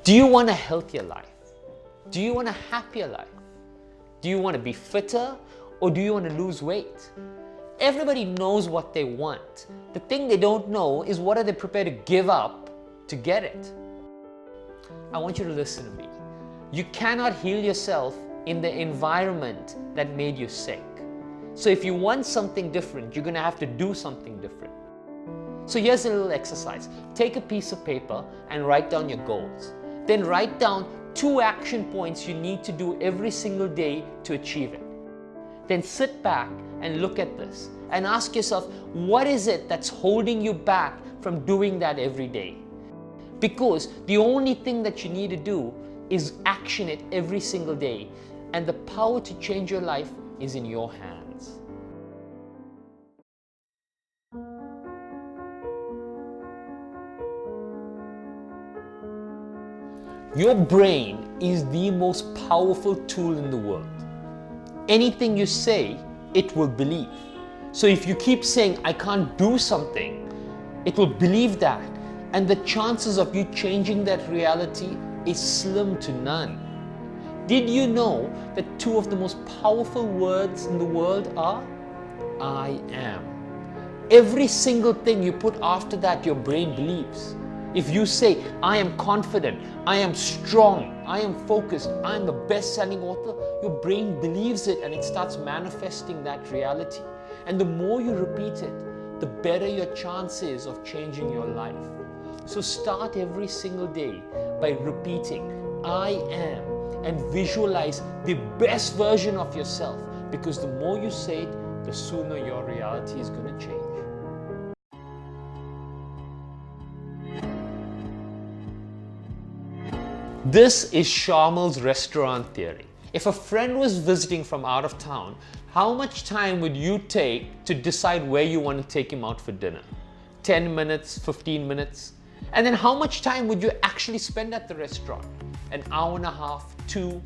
Do you want a healthier life? Do you want a happier life? Do you want to be fitter or do you want to lose weight? Everybody knows what they want. The thing they don't know is what are they prepared to give up to get it. I want you to listen to me. You cannot heal yourself in the environment that made you sick. So if you want something different, you're going to have to do something different. So here's a little exercise. Take a piece of paper and write down your goals. Then write down 2 action points you need to do every single day to achieve it. Then sit back and look at this and ask yourself, what is it that's holding you back from doing that every day? Because the only thing that you need to do is action it every single day, and the power to change your life is in your hands. Your brain is the most powerful tool in the world. Anything you say, it will believe. So if you keep saying, I can't do something, it will believe that. And the chances of you changing that reality is slim to none. Did you know that 2 of the most powerful words in the world are I am? Every single thing you put after that, your brain believes. If you say, I am confident, I am strong, I am focused, I am the best-selling author, your brain believes it and it starts manifesting that reality. And the more you repeat it, the better your chance is of changing your life. So start every single day by repeating, I am, and visualize the best version of yourself, because the more you say it, the sooner your reality is going to change. This is Shayamal's restaurant theory. If a friend was visiting from out of town, how much time would you take to decide where you want to take him out for dinner? 10 minutes, 15 minutes? And then how much time would you actually spend at the restaurant? An hour and a half, 2?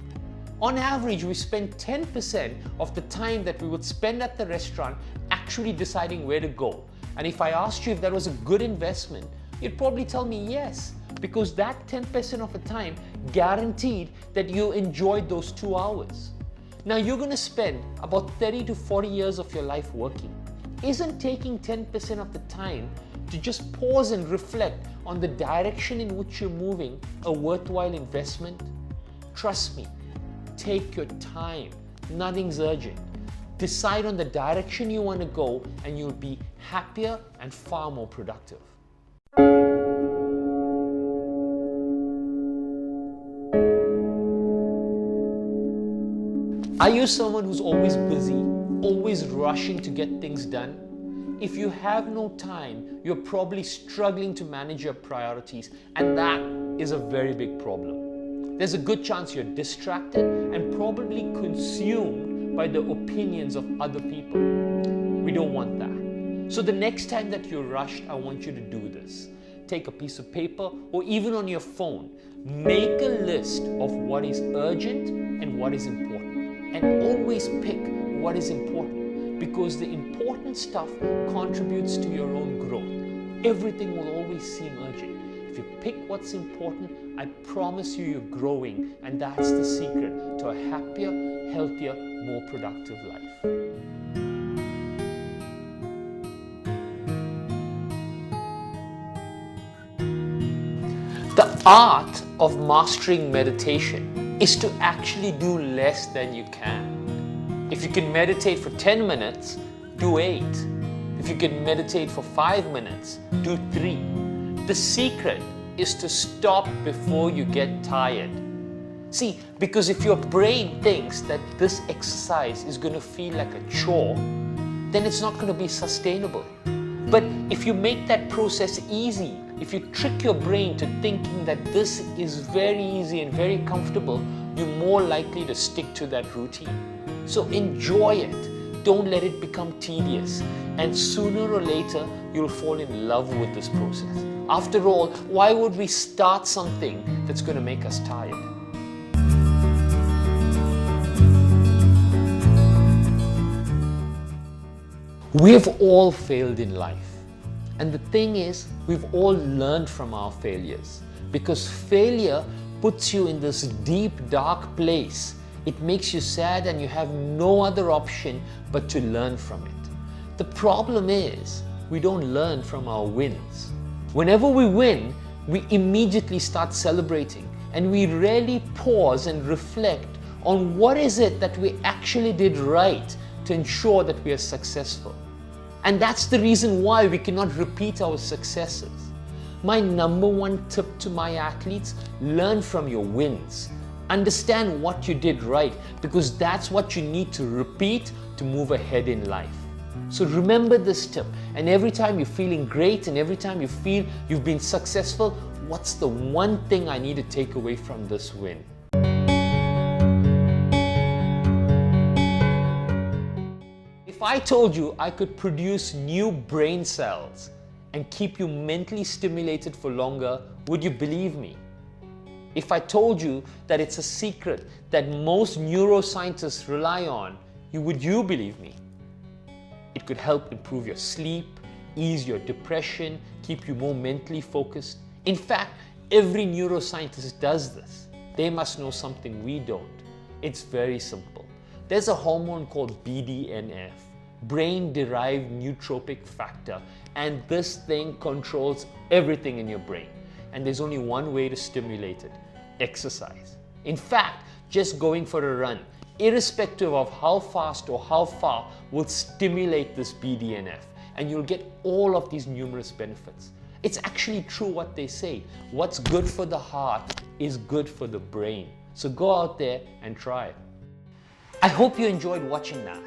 On average, we spend 10% of the time that we would spend at the restaurant actually deciding where to go. And if I asked you if that was a good investment, you'd probably tell me yes, because that 10% of the time guaranteed that you enjoyed those 2 hours. Now you're going to spend about 30 to 40 years of your life working. Isn't taking 10% of the time to just pause and reflect on the direction in which you're moving a worthwhile investment? Trust me, take your time. Nothing's urgent. Decide on the direction you want to go and you'll be happier and far more productive. Are you someone who's always busy, always rushing to get things done? If you have no time, you're probably struggling to manage your priorities, and that is a very big problem. There's a good chance you're distracted and probably consumed by the opinions of other people. We don't want that. So the next time that you're rushed, I want you to do this. Take a piece of paper or even on your phone, make a list of what is urgent and what is important. And always pick what is important, because the important stuff contributes to your own growth. Everything will always seem urgent. If you pick what's important, I promise you you're growing, and that's the secret to a happier, healthier, more productive life. The art of mastering meditation is to actually do less than you can. If you can meditate for 10 minutes, do 8. If you can meditate for 5 minutes, do 3. The secret is to stop before you get tired. See, because if your brain thinks that this exercise is going to feel like a chore, then it's not going to be sustainable. But if you make that process easy, if you trick your brain to thinking that this is very easy and very comfortable, you're more likely to stick to that routine. So enjoy it. Don't let it become tedious. And sooner or later, you'll fall in love with this process. After all, why would we start something that's going to make us tired? We've all failed in life. And the thing is, we've all learned from our failures, because failure puts you in this deep, dark place. It makes you sad and you have no other option but to learn from it. The problem is, we don't learn from our wins. Whenever we win, we immediately start celebrating and we rarely pause and reflect on what is it that we actually did right to ensure that we are successful. And that's the reason why we cannot repeat our successes. My number one tip to my athletes: learn from your wins. Understand what you did right, because that's what you need to repeat to move ahead in life. So remember this tip, and every time you're feeling great and every time you feel you've been successful, what's the one thing I need to take away from this win? If I told you I could produce new brain cells and keep you mentally stimulated for longer, would you believe me? If I told you that it's a secret that most neuroscientists rely on, would you believe me? It could help improve your sleep, ease your depression, keep you more mentally focused. In fact, every neuroscientist does this. They must know something we don't. It's very simple. There's a hormone called BDNF, brain-derived neurotrophic factor, and this thing controls everything in your brain. And there's only one way to stimulate it: exercise. In fact, just going for a run, irrespective of how fast or how far, will stimulate this BDNF, and you'll get all of these numerous benefits. It's actually true what they say: what's good for the heart is good for the brain. So go out there and try it. I hope you enjoyed watching that.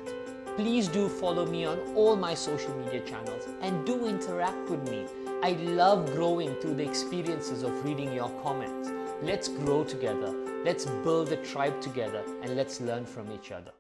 Please do follow me on all my social media channels and do interact with me. I love growing through the experiences of reading your comments. Let's grow together. Let's build a tribe together, and let's learn from each other.